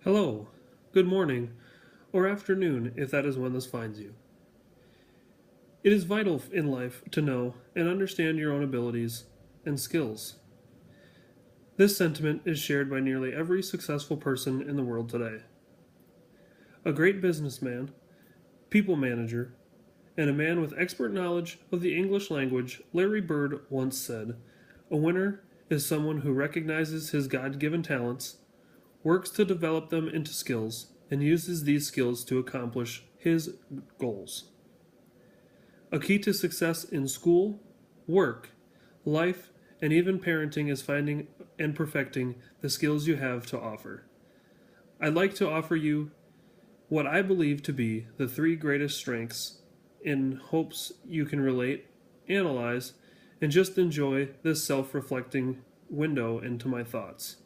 Hello, good morning, or afternoon if that is when this finds you. It is vital in life to know and understand your own abilities and skills. This sentiment is shared by nearly every successful person in the world today. A great businessman, people manager, and a man with expert knowledge of the English language, Larry Bird once said, "A winner is someone who recognizes his God given talents, works to develop them into skills, and uses these skills to accomplish his goals." A key to success in school, work, life, and even parenting is finding and perfecting the skills you have to offer. I'd like to offer you what I believe to be the three greatest strengths in hopes you can relate, analyze, and just enjoy this self reflecting window into my thoughts.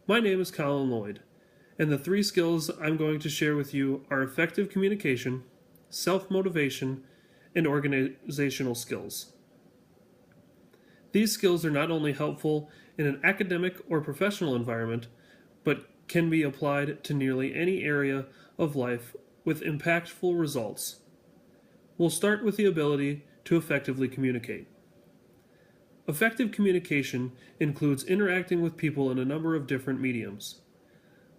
My name is Colin Lloyd, and the three skills I'm going to share with you are effective communication, self motivation, and organizational skills. These skills are not only helpful in an academic or professional environment, but can be applied to nearly any area of life with impactful results. We'll start with the ability to effectively communicate. Effective communication includes interacting with people in a number of different mediums.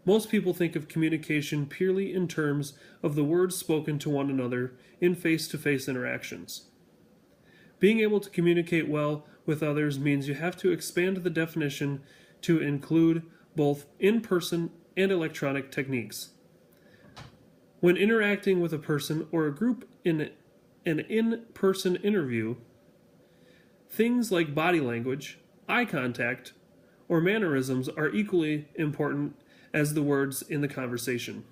Most people think of communication purely in terms of the words spoken to one another in face-to-face interactions. Being able to communicate well with others means you have to expand the definition to include both in-person and electronic techniques. When interacting with a person or a group in an in-person interview, things like body language, eye contact, or mannerisms are equally important as the words in the conversation.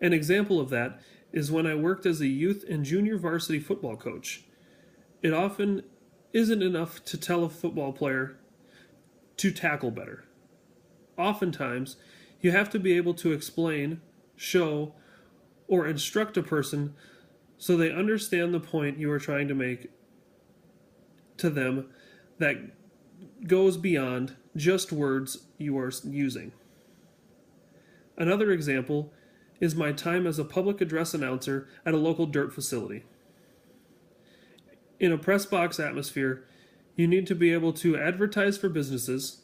An example of that is when I worked as a youth and junior varsity football coach. It often isn't enough to tell a football player to tackle better. Oftentimes, you have to be able to explain, show, or instruct a person so they understand the point you are trying to make to them that goes beyond just words you are using. Another example is my time as a public address announcer at a local dirt facility. In a press box atmosphere, you need to be able to advertise for businesses,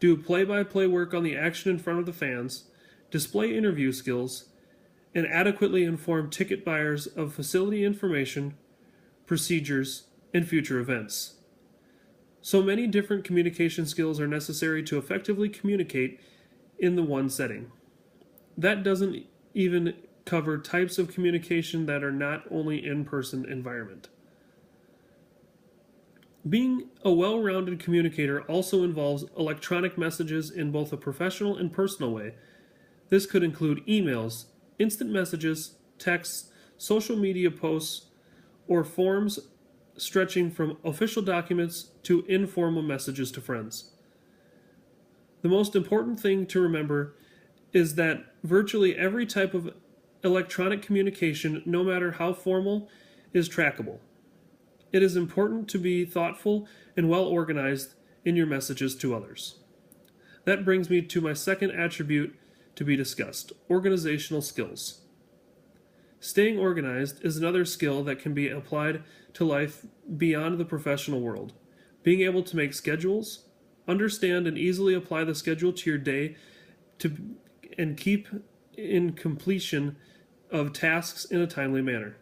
do play-by-play work on the action in front of the fans, display interview skills, and adequately inform ticket buyers of facility information, procedures, and future events. So many different communication skills are necessary to effectively communicate in the one setting. That doesn't even cover types of communication that are not only in-person environment. Being a well-rounded communicator also involves electronic messages in both a professional and personal way. This could include emails, instant messages, texts, social media posts, or forms stretching from official documents to informal messages to friends. The most important thing to remember is that virtually every type of electronic communication, no matter how formal, is trackable. It is important to be thoughtful and well organized in your messages to others. That brings me to my second attribute to be discussed: organizational skills. Staying organized is another skill that can be applied to life beyond the professional world. Being able to make schedules, understand and easily apply the schedule to your day and keep in completion of tasks in a timely manner.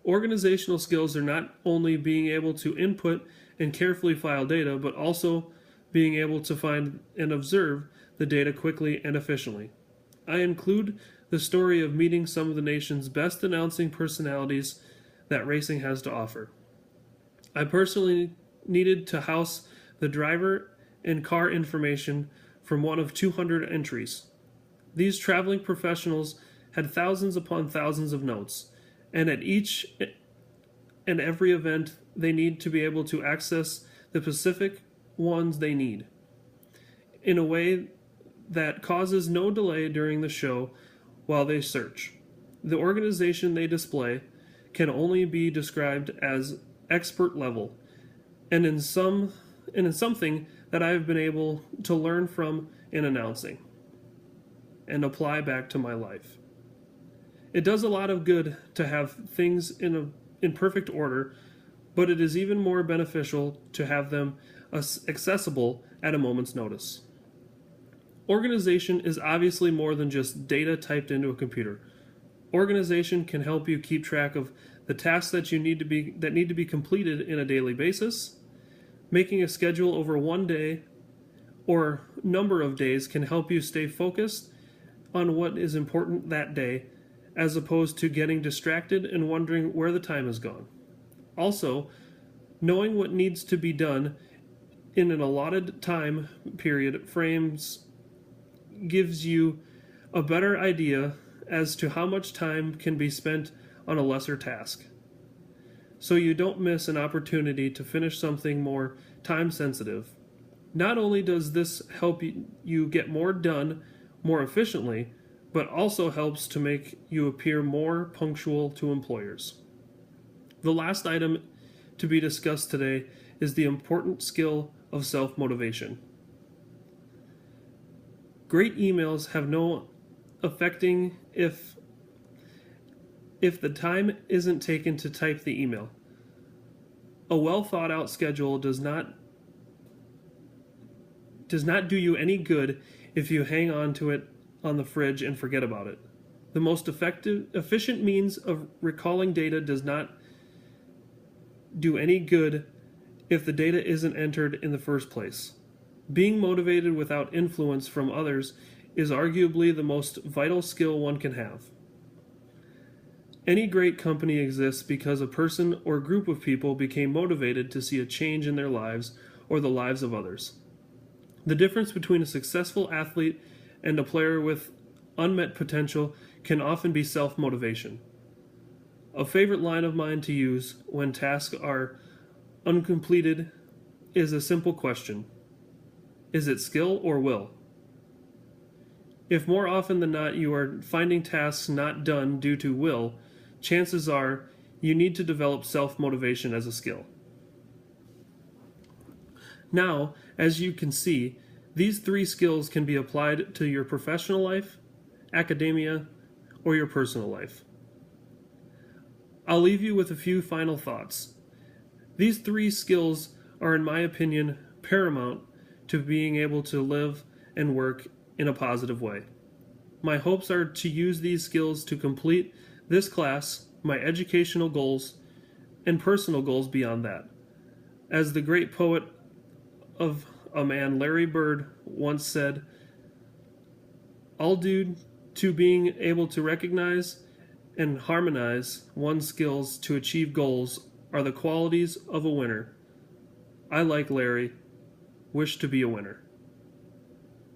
Organizational skills are not only being able to input and carefully file data, but also being able to find and observe the data quickly and efficiently. I include the story of meeting some of the nation's best announcing personalities that racing has to offer. I personally needed to house the driver and car information from one of 200 entries. These traveling professionals had thousands upon thousands of notes, and at each and every event they need to be able to access the specific ones they need in a way that causes no delay during the show while they search. The organization they display can only be described as expert level, and in something that I have been able to learn from in announcing and apply back to my life. It does a lot of good to have things in perfect order, but it is even more beneficial to have them accessible at a moment's notice. Organization is obviously more than just data typed into a computer. Organization can help you keep track of the tasks that need to be completed in a daily basis. Making a schedule over one day or number of days can help you stay focused on what is important that day, as opposed to getting distracted and wondering where the time has gone. Also, knowing what needs to be done in an allotted time period frames gives you a better idea as to how much time can be spent on a lesser task, so you don't miss an opportunity to finish something more time sensitive. Not only does this help you get more done more efficiently, but also helps to make you appear more punctual to employers. The last item to be discussed today is the important skill of self-motivation. Great emails have no affecting if the time isn't taken to type the email. A well thought out schedule does not do you any good if you hang on to it on the fridge and forget about it. The most efficient means of recalling data does not do any good if the data isn't entered in the first place. Being motivated without influence from others is arguably the most vital skill one can have. Any great company exists because a person or group of people became motivated to see a change in their lives or the lives of others. The difference between a successful athlete and a player with unmet potential can often be self-motivation. A favorite line of mine to use when tasks are uncompleted is a simple question: is it skill or will? If more often than not you are finding tasks not done due to will, chances are you need to develop self-motivation as a skill. Now, as you can see, these three skills can be applied to your professional life, academia, or your personal life. I'll leave you with a few final thoughts. These three skills are, in my opinion, paramount to being able to live and work in a positive way. My hopes are to use these skills to complete this class, my educational goals, and personal goals beyond that. As the great poet of a man, Larry Bird, once said, "All due to being able to recognize and harmonize one's skills to achieve goals are the qualities of a winner. I, like Larry, wish to be a winner."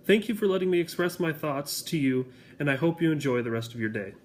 Thank you for letting me express my thoughts to you, and I hope you enjoy the rest of your day.